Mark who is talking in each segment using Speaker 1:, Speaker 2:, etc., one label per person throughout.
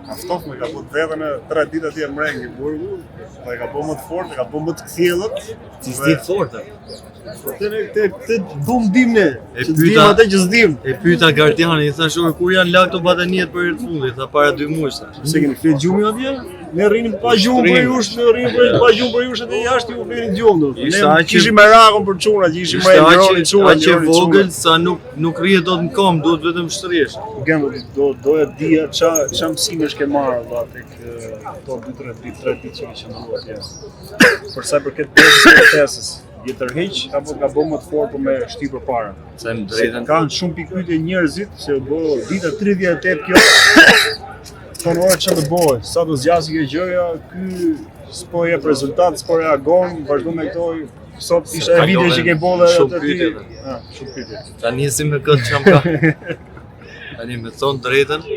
Speaker 1: Kaftof me ka bu të vetën e 3 ditë atje në Mrengë, burgu, dhe ka bu më të fortë, ka bu më të kthjellët.
Speaker 2: Si s'di të fortë.
Speaker 1: Të bum dimne, që dim atë që s'dim.
Speaker 2: E pyeta gardiani, i thash, kur janë lagë këto bataniet për herë të fundit, tha para 2 muajsh.
Speaker 1: Se keni flet gjumi atje? Ne rrinim pa gjumë për jush, ne rrinim pa gjumë për jush edhe jashtë ju flini gjumë. Ne kishim merakun për çuna, që ishim më ndroni çuna,
Speaker 2: që vogël sa nuk rrihet dot në kom, duhet vetëm shtrihesh.
Speaker 1: Do e dija ç'a mësimesh ke marrë valla tek ato 2-3 ditë që kishin ndruar atje. Për sa i përket procesës, je tërheq apo ka bë më të fortë me shtyp përpara.
Speaker 2: Se më drejtën
Speaker 1: kanë shumë pikpyetje njerëzit se bë dita 38 kjo. Tonë orë që të bojë, sa do zgjasë kjo gjëja, ky s'po jep rezultat, s'po reagon, vazhdo me këto, sot ishte e video që ke bolle
Speaker 2: shumë pyetje.
Speaker 1: Shumë pyetje.
Speaker 2: Ta nisim me këtë çam ka. Tani me thonë drejtën,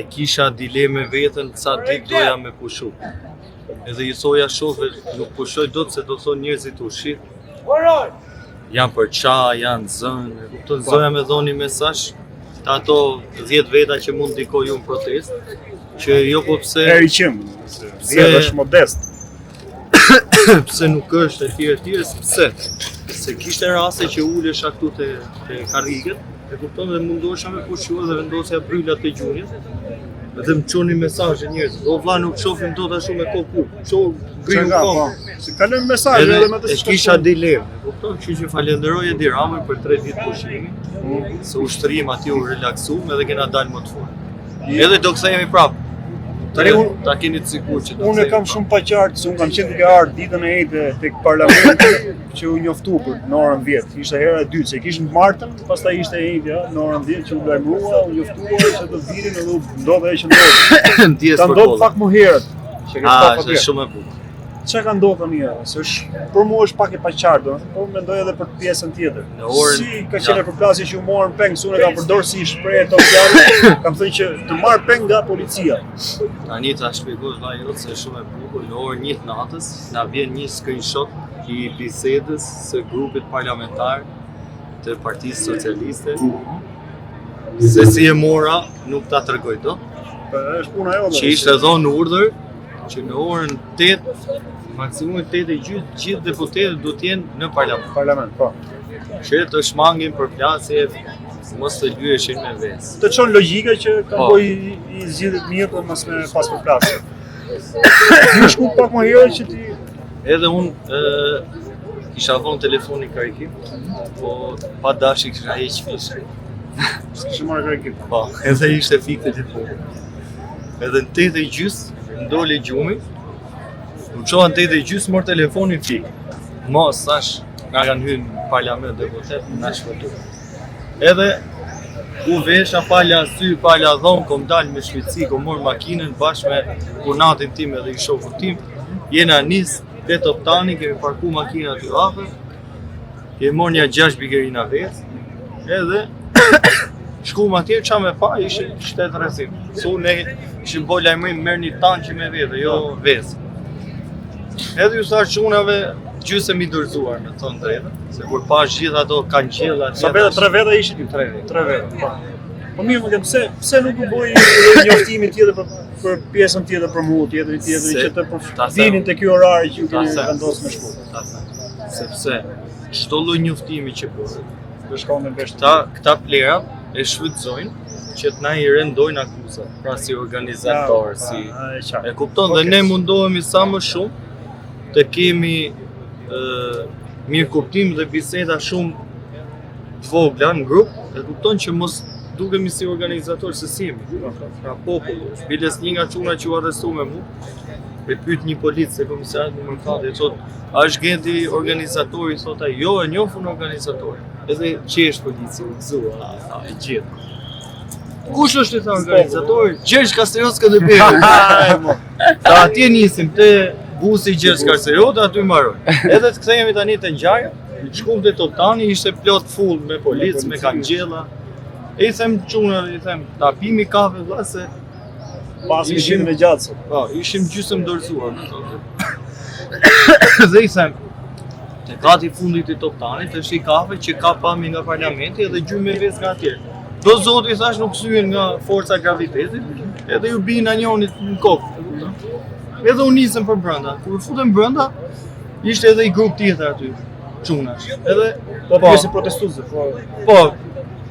Speaker 2: e kisha dileme veten sa ditë doja me pushu. Edhe i thoja shofër, nuk pushoj dot se do thonë njerëzit ushit. Janë për çaj, janë zënë, kupton zoja me dhoni mesazh. Ato 10 veta që mund ndikojnë në protest, që jo po pse...
Speaker 1: Eri qim, se është modest.
Speaker 2: Pse nuk është e tjere, pse? Se kishte raste që ulesha këtu te karriget, e kupton dhe mundosha me pushua dhe vendosja bryllat të gjunjës, dhe më qoni mesazhe njerëz, o vlla nuk shofim dot ashtu me koku, griju kom.
Speaker 1: Se kalojmë mesazhe edhe me të
Speaker 2: e kisha dilemë, e kupton, që falenderoj Edi Ramën për 3 ditë pushimi, se ushtrim aty u relaksum edhe kena dalë më të fortë. Edhe do kthehemi prapë. Ta keni të sigurt që do
Speaker 1: unë kam shumë pa qartë se unë kam qenë duke ardhur ditën e ejtë tek parlamenti që u njoftu për në orën 10. Ishte hera e dytë, se kishin martën, pastaj ishte ejtja në orën 10 që u lajmërua, u njoftua që do virin edhe ndodhe që ndodhi. Ka ndodhur pak më herët. Që ke pa
Speaker 2: është shumë e bukur.
Speaker 1: Çka ka ndodhur tani? Se është për mua është pak e paqartë, po mendoj edhe për pjesën tjetër. Si ka qenë përplasje që u morën peng, unë kam përdorur si shprehje to fjalë, kam thënë që të marr peng nga policia.
Speaker 2: Tani ta shpjegoj vllai jot se është shumë e bukur. Në orën 1 natës na vjen një screenshot i bisedës së grupit parlamentar të Partisë Socialiste. Se si e mora, nuk ta tregoj dot.
Speaker 1: Është puna jote.
Speaker 2: Që ishte dhënë urdhër që në orën 8 maksimumi 8:30 gjithë deputetët do të jenë në parlament.
Speaker 1: Po.
Speaker 2: Që të shmangin për plasje, mos të lyeshin me vesë.
Speaker 1: Të çon logjika që ka boj i zgjidhet mirë por mos me pas për plasje. Ju shku pak më herë që ti
Speaker 2: edhe unë kisha vonë telefonin karikim, po pa dashi kisha heq fishë.
Speaker 1: Kishë marrë karikim.
Speaker 2: Po, edhe ishte fikë të telefonit. Edhe në 8:30 ndoli gjumi. Më qoha në 8:30 mor telefonin fik. Mos, thash, nga kanë hyrë në parlament deputet, na shpëtu. Edhe u vesha pala sy, pala dhomë, kom dalë me shpejtësi, kom morë makinën bashkë me punatin tim edhe i shofut tim. Jena nis te Toptani, kemi parku makina aty afër. Kemi morë një 6 bigerina vetë. Edhe shkum atje qa me pa, ishe shtetë rrezim. Su ne ishim po lajmërim merr një tanqi me vete, jo vezë. Edhe ju thash çunave gjysëm i dorëzuar, me thonë drejtën, se kur pash gjithë ato kanqella.
Speaker 1: Sa vete 3 veta ishin ju? 3 veta. Po mirë, më pse nuk u bëj njoftimin tjetër për pjesën tjetër për mua, tjetër që të vinin te ky orar që ju keni vendosur me shku.
Speaker 2: Sepse çdo lloj njoftimi që bëhet,
Speaker 1: do shkon në vesh.
Speaker 2: Këta plerat e shfrytëzojnë që të na i rendojnë akuzat, pra si organizator, si e kupton dhe ne mundohemi sa më shumë të kemi mirë kuptim dhe biseda shumë të vogla në grup, e kupton që mos dukemi si organizator se si jemi, pra popull. Biles një nga çuna që u arrestu me mu, e pyet një policë se komisariat numër 4, e thot, a është Gendi organizatori? Thot ai, jo, e njohun organizatori. Edhe qesh policia, gëzua, e gjithë. Kush është i tha organizatori? Gjergj Kastriot Skënderbeu. Ta atje nisim te busi Gjergj Kastriot, aty mbaroj. Edhe të kthehemi tani te ngjarja, shkum te Toptani, ishte plot full me policë, me kangjella. E i them çuna, i them, ta pimi kafe vëlla se
Speaker 1: pas ishim në gjatë.
Speaker 2: Po, ishim gjysmë dorëzuar, dhe i them, te gati fundit i Toptanit është i kafe që ka pami nga parlamenti edhe gjymë me vezë nga atje. Do zoti thash nuk syen nga forca e gravitetit, edhe ju bina njonit në kokë. Edhe u nisëm për brenda. Kur futem brenda, ishte edhe i grup tjetër aty, çunash. Edhe
Speaker 1: pjesë protestuese,
Speaker 2: po.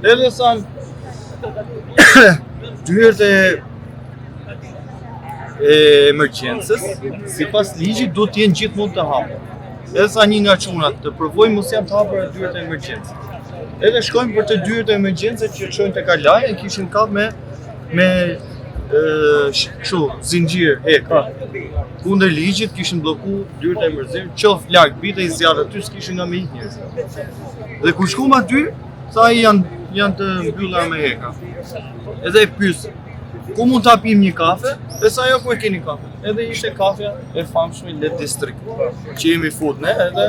Speaker 2: Edhe sa dyert e emergjencës, sipas ligjit duhet të jenë gjithmonë të hapura. Edhe sa një nga çunat të provojnë mos janë të hapura dyert e emergjencës. Edhe shkojmë për të dyert e emergjencës që çojnë tek Alaja, kishin kap me kështu zinxhir heka. Kundër ligjit kishin blloku dyert e emergjencës, qof larg bite i zjarr aty s'kishin nga me ik njerëz. Dhe kur shkuam aty, sa janë të mbyllura me heka. Edhe e pyes, ku mund ta pim një kafe? E sa jo ku e keni kafe? Edhe ishte kafja e famshme Le District, që jemi fut ne, edhe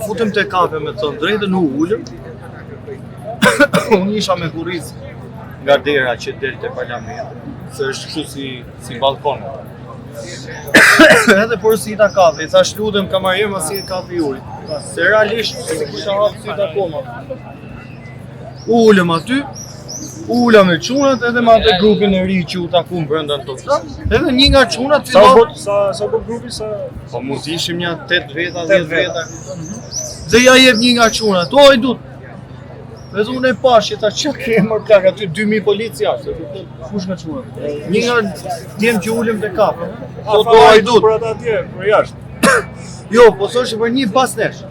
Speaker 2: futëm te kafe me thënë drejtën u ulëm. Unë isha me kurriz nga dera që del te parlamenti, se është kështu si balkon. Edhe porosita kafe, i thash lutem kamarier mos i kafe juaj. Se realisht se kisha hapur syt akoma. Ulëm aty, ula me çunat edhe me atë grupin e ri që u takuam brenda në tokë. Edhe një nga çunat
Speaker 1: sa grupi sa
Speaker 2: po mund të ishim një 8 veta, 10 veta. Dhe ja jep një nga çunat, "O, i dut." Edhe unë e pash, ta çka ke më plak aty 2000 policia, se
Speaker 1: kush nga çunat?
Speaker 2: Një nga djem që ulëm te kafe.
Speaker 1: Po do ai dut për ata atje, për jashtë.
Speaker 2: Jo, po thoshë për një pas nesh.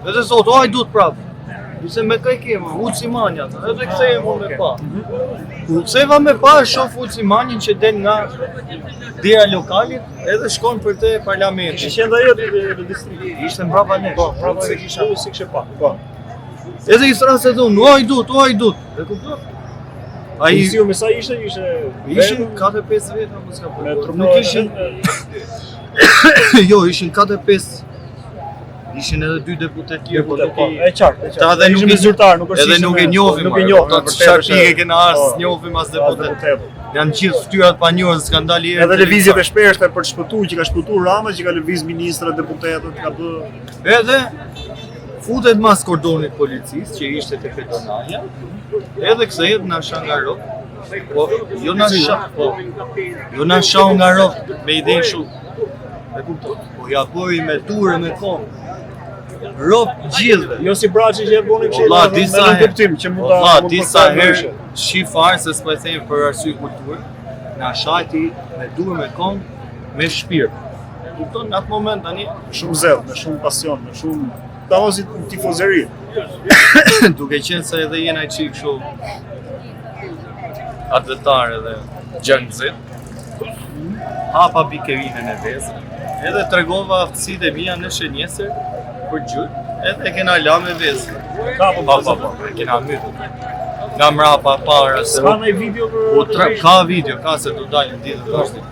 Speaker 2: Edhe sot, "O, ai dut prapë." Se me kaj kema, Ucimanja, edhe kthehemi me pa. Kur ktheva me pa, shoh Ucimanjin që del nga dera lokalit, edhe shkon për te parlamenti.
Speaker 1: Ishte qenda jote në distrikt.
Speaker 2: Ishte mbrapa nesh.
Speaker 1: Po, prapë se kisha si kishe pa. Po.
Speaker 2: Edhe i thrasë edhe unë, "O, i dut." E kupton?
Speaker 1: Ai si me sa ishte
Speaker 2: 4-5 veta mos ka
Speaker 1: me
Speaker 2: po. Nuk ishin jo, ishin 4-5. Ishin edhe 2 deputet tjerë, po nuk
Speaker 1: e qartë.
Speaker 2: Ta edhe nuk
Speaker 1: i zyrtar, nuk është
Speaker 2: edhe nuk e njohim.
Speaker 1: Nuk e njohim.
Speaker 2: Çfarë e kena as njohim as deputet. Janë gjithë fytyrat pa njohur skandali.
Speaker 1: Edhe lëvizjet e shpeshta për të shpëtuar, që ka shpëtuar Rama, që ka lëviz ministra, deputetët, ka bë.
Speaker 2: Edhe futet mas kordonit policisë që ishte te Pedonaja. Edhe kthehet na sha nga rrok. Po, jo na sha, po. Jo na sha nga rrok me idenë shumë. E kupton? Po ja bëri me turë me kom. Rop gjithë.
Speaker 1: Jo si braçi që e bëni kështu.
Speaker 2: Valla disa
Speaker 1: kuptim që mund ta.
Speaker 2: Valla disa herë shifar se s'po e them për arsye kulturë. Na shajti me durë me kom, me shpirt. Kupton në atë moment tani
Speaker 1: shumë zell, me shumë pasion, me shumë tamosi tifozeri.
Speaker 2: Duke qenë se edhe jena i çik kështu atletar edhe gjangzit. Hapa bikerinën e vezë. Edhe tregova aftësitë e mia në shenjesër për gjyrt, edhe kena la me vezë. Po, kena mytë. Nga mrapa para se
Speaker 1: ka një video për
Speaker 2: ka video, ka se do dalin ditët vashtit.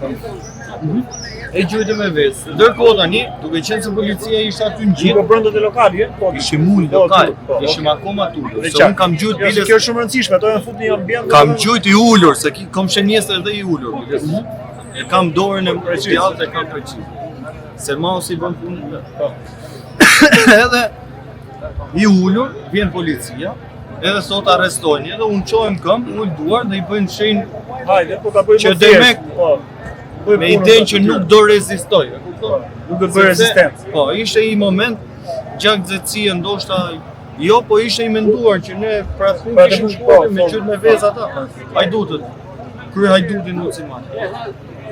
Speaker 2: E gjyte me vezë. Ndërkohë tani, duke qenë se policia ishte aty në gjithë,
Speaker 1: po brenda te lokali, po.
Speaker 2: Ishim unë lokal, ishim akoma tulur. Se unë kam gjyt biles.
Speaker 1: Kjo është shumë e rëndësishme, ato janë futur në ambient.
Speaker 2: Kam gjyt i ulur, se kam shenjesër edhe i ulur. E kam dorën e djathtë e kam përgjithë. Se mos i bën punë. Edhe i ulur, vjen policia, edhe sot arrestojnë, edhe unë qohem këmbë, ul duar dhe i bëjnë shenjë.
Speaker 1: Hajde, po ta bëjmë
Speaker 2: që demek, me idenë që nuk do rezistoj.
Speaker 1: Nuk do bëj rezistencë.
Speaker 2: Po, ishte i moment gjakzëtësie ndoshta jo, po ishte i menduar që ne prathum kishim shkuar me qytet me vezë ata. Hajdutët. Krye hajdutin në Uciman.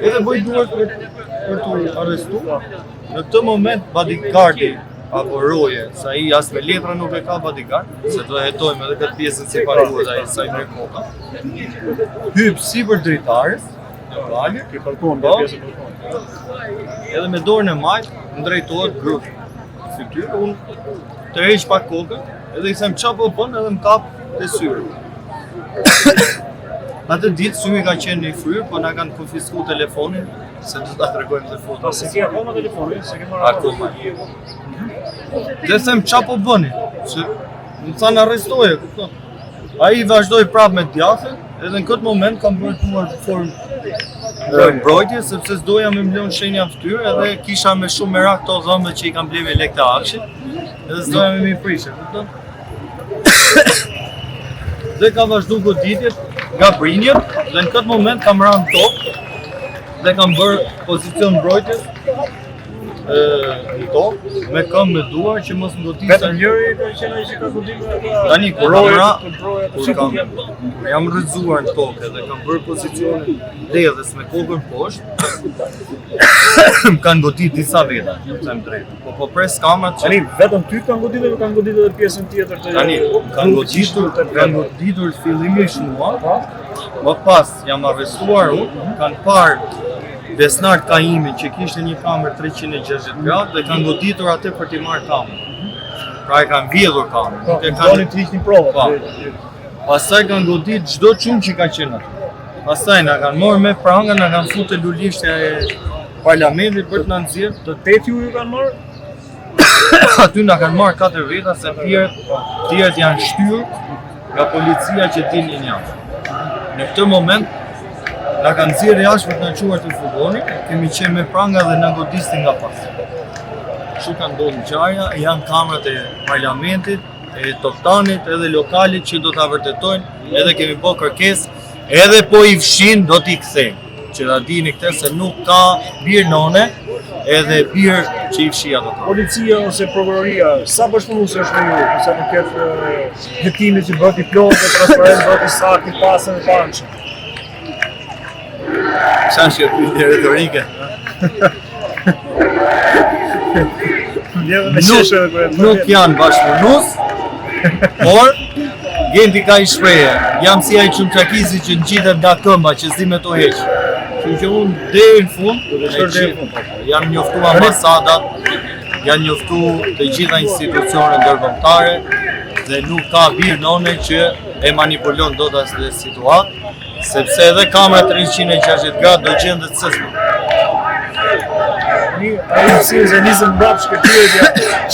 Speaker 2: Edhe bëj duart për të arrestuar. Në këtë moment bodyguardi apo roje, sa i as me letra nuk e ka bodyguard, se do e hetojmë edhe këtë pjesën si paruar ai sa i merr koka. Hyp sipër drejtares, lokale,
Speaker 1: ke balkon me pjesën e balkonit.
Speaker 2: Edhe me dorën e majt, ndrejtohet grup. Fytyrë, unë tërheq pak kokën, edhe i them çfarë po bën, edhe më kap te syri. Atë ditë syri ka qenë në fryrë, po na kanë konfiskuar telefonin, se do ta tregojmë te foto.
Speaker 1: Se ke akoma telefonin, se ke marrë
Speaker 2: akoma. Dhe them çfarë po bëni? Se më thanë arrestoje, kupton? Ai vazhdoi prapë me djathën, edhe në këtë moment kam bërë tuar formë mbrojtje, sepse s'doja me mblon shenja fytyrë, edhe kisha me shumë merak këto dhëmbë që i kam blerë me lekë të akshit, edhe s'doja me mi prishë, kupton? dhe ka vazhdu goditjet nga brinjet dhe në këtë moment kam rënë tokë dhe kam bërë pozicion mbrojtjes në tokë me këmbë me duar që mos më goditja.
Speaker 1: Vetëm njëri ka qenë ai që ka goditur.
Speaker 2: Tani kur jam rrëzuar në tokë dhe kam bërë pozicionin dedhës me kokën poshtë, më kanë godit disa veta, them drejt. Po pres kamerat që
Speaker 1: Tani vetëm ty kanë goditur apo kanë goditur edhe pjesën tjetër të
Speaker 2: tani kanë goditur fillimisht mua, më pas jam arrestuar unë, kanë parë Besnart Kaimin që kishte një kamerë 360 gradë dhe kanë goditur atë për t'i marrë kamerën. Pra e kanë vjedhur kamerën.
Speaker 1: Po, kanë të hiqnin provat.
Speaker 2: Pastaj kanë godit çdo çun që ka qenë aty. Pastaj na kanë marrë me pranga, na kanë futur lulishtja e parlamentit për të na nxjerrë.
Speaker 1: Të tetë ju kanë marrë?
Speaker 2: Aty na kanë marrë 4 veta se tjerët janë shtyrë nga policia që dilnin jashtë. Në këtë moment na kanë nxjerrë jashtë për të na çuar te furgoni, kemi qenë me pranga dhe na godisnin nga pas. Kështu ka ndodhur ngjarja, janë kamerat e parlamentit, e Toptanit edhe lokalit që do ta vërtetojnë, edhe kemi bërë kërkesë, edhe po i fshin do t'i kthejmë. Që ta dini këtë se nuk ka birë none, edhe birë që i fshi ato kamerë.
Speaker 1: Policia ose prokuroria, sa bashkëpunues është me ju, sa në këtë hetimi që bëhet i plotë, transparent, bëhet i saktë, i pasën e pançëm.
Speaker 2: Sa është pyetje retorike? Nuk janë bashkëpunues, por Gendi ka i shpreje, jam si ai çumçakizi që ngjitet nga këmba që s'di me to heq. Kështu që unë deri në fund, janë njoftuar ambasadat, janë njoftuar të gjitha institucionet ndërkombëtare dhe nuk ka birë none që e manipulon dot asnjë situatë, sepse edhe kamera 360 gradë do gjendet sesma.
Speaker 1: Ai si nizën mbrapsht shkëtirja,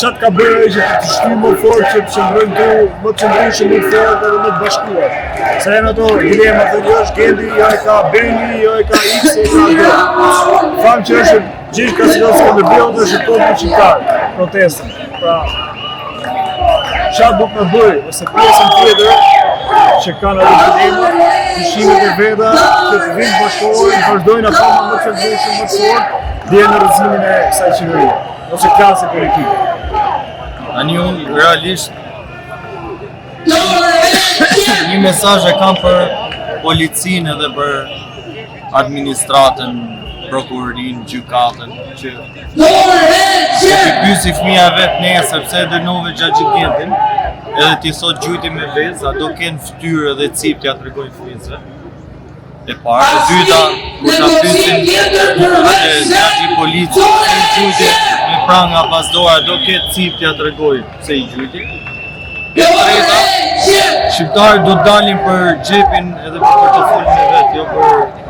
Speaker 1: çat ka bërë ai që të shtyjë më fort që të qëndrojnë këtu, më të qëndrojnë më të fortë dhe më të bashkuar. Se janë ato dilema të është Gendi, jo e ka Beni, jo e ka X, e ka D. Fam që është gjithë ka si do të Skënderbeu dhe është topi qytetar, protestën. Pra, çfarë do të bëj, ose pjesën tjetër që kanë ato dilema, pushimet e veta, që të vinë bashkohen, vazhdojnë akoma më të qëndrueshëm, më të fortë, dhe në rëzimin e kësaj qeverie, ose klase politike.
Speaker 2: Tani unë realisht një mesazh e kam për policinë edhe për administratën, prokurorinë, gjykatën, që t'i pyesi fëmija vetë nesër pse dënove Xhaxhi Gendin, edhe t'i thot gjujti me vezë, a do kenë fytyrë dhe cip t'ja tregojnë fëmijëve. E parë, e dyta, kur ta pyesin Xhaxhi policë, pse i gjujti me pranga pas dora, do ketë cip t'ja tregojnë pse i gjujti. E treta, shqiptarët do dalin për xhepin edhe për portofolin e vet, jo për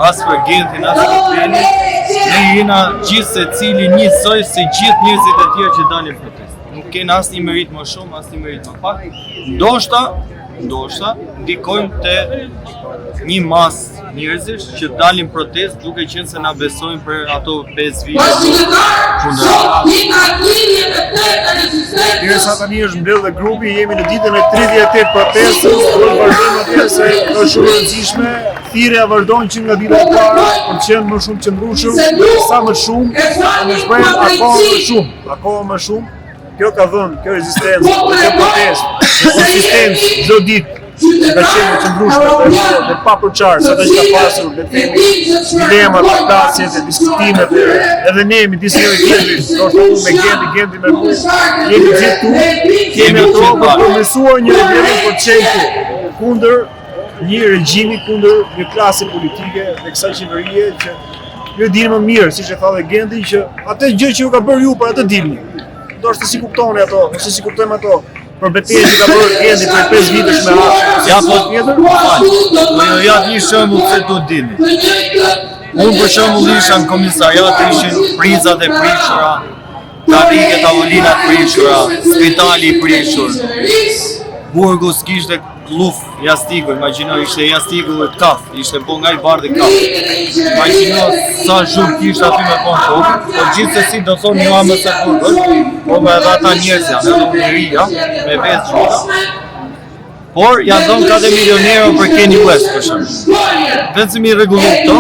Speaker 2: as për Gendin, as për Benin. Ne jena gjithë secili njësoj si gjithë njerëzit e tjerë që dalin protestë. Nuk kena asnjë merit më shumë, asnjë merit më pak. Ndoshta ndikojmë te një masë njerëzish që dalin protestë duke qenë se na besojnë për ato 5 vite.
Speaker 1: Derisa tani është mbledh dhe grupi, jemi në ditën e 38 protestës, do të vazhdojmë atje se është shumë e rëndësishme. Thirrja vazhdon që nga dita e parë, për të qenë më shumë qëndrueshëm, sa më shumë, ne shprehim akoma më shumë. Kjo ka dhënë, kjo rezistencë, kjo protestë, konsistencë çdo ditë. Ka qenë qëndrueshme dhe pa përçarë, sa të që ka pasur, le të themi, dilemat, plasjet, diskutimet, edhe ne jemi disi njëri tjetrit, ndoshta unë me Gendi me mu, jemi gjithë tu, kemi ato për përmesuar njëri tjetrin për të qenë kundër një regjimi, kundër një klase politike dhe kësaj qeverie që ju e dini më mirë, siç e tha dhe Gendi, që atë gjë që ju ka bërë ju për atë dilni. Ndoshta si kuptoni ato, ose si kuptojmë ato për betejën që ka bërë Gendi për 5 vitesh me Rashë.
Speaker 2: Ja po tjetër? Jo jap një shembull se do dini. Unë për shembull isha në komisariat, ishin prizat e prishura, karrige tavolinat prishura, spitali i prishur. Burgus kishte luf jastiku, imagjino ishte jastiku të kaf, ishte bo nga i bardhi kaf. Imagjino sa zhurmë kishte aty me konë tokë, por gjithsesi do thonë një amë se burgës, po me edhe ata njerëz janë, edhe unë njëria, me vezë gjitha. Por janë dhënë 4 milionë euro për Kanye West për shembull. Vetëm i rregullu këto.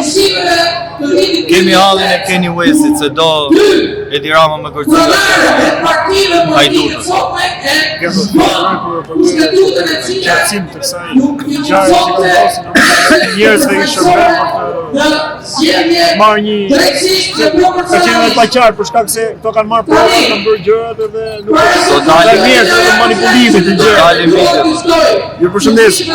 Speaker 2: Kemi hallin e Kanye Westit se do Edi Rama me kërcënga hajdutës.
Speaker 1: Qartësim të kësaj ngjarje që vendosin njerëzve i shërbejnë për të marrë një ka qenë edhe pa qartë për shkak se këto kanë marrë prova, kanë bërë gjërat edhe nuk
Speaker 2: Do dalin
Speaker 1: mirë të manipulimit të gjërave.
Speaker 2: Dalin video.
Speaker 1: Ju përshëndesim.